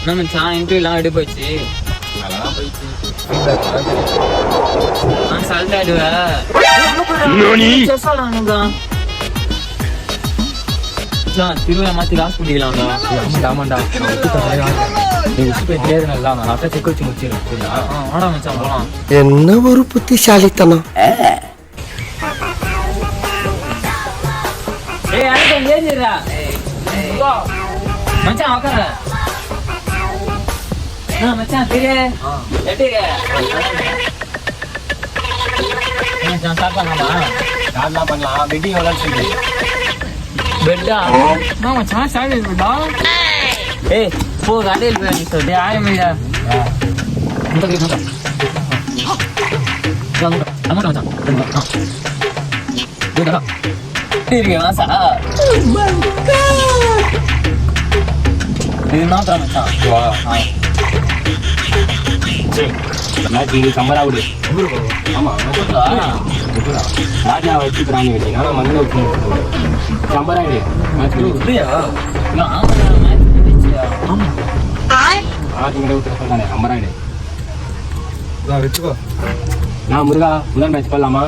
என்ன மச்சான் இன்டர்வியூலாம் எப்படி போச்சு? நல்லா போயிடுச்சு. நான் சல்ட் ஆயிடுவேன். திருவிழா மாத்தி லாஸ்ட் பண்ணிக்கலாம்டா. ஆமாண்டா செக் வச்சு முடிச்சிடும். ஆடா மச்சான் போலாம். என்ன ஒரு புத்திசாலித்தனம். மச்சான் உக்கார. மச்சான் தெரிய எப்படி மச்சான் ஸ்டார்ட் பண்ணலாமா? ஸ்டார்ட்லாம் பண்ணலாம். வெட்டிங் எவ்வளோன்னு சொல்லி பெட்டா மச்சான் ஸ்டார்ட் பெட்டா. ஏய் போ கடையில் போய் நீ சொல்லி ஆயிரமையா கம்பரா விடு. ஆமா ராஜா வச்சுக்கிறாங்க வெட்டினா மண்ணை வச்சு கம்பராயிடு மேட்ச் விட்டு கம்பராயிடு வச்சுக்கோ. நான் முருகா முதல் மேட்ச் பண்ணலாமா?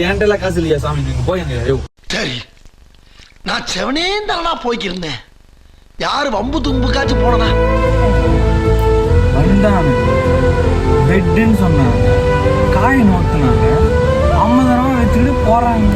என்கிட்ட காசு இல்லையா சாமி, நீங்க போய். சரி, நான் செவனே தானா போய்க்கிருந்தேன். யாரு வம்பு தும்புக்காச்சும் போனனா வந்தாங்க பெட்டுன்னு சொன்னாங்க, காய் நோத்துனாங்க, 50 ரூபா வச்சுக்கிட்டு போறாங்க.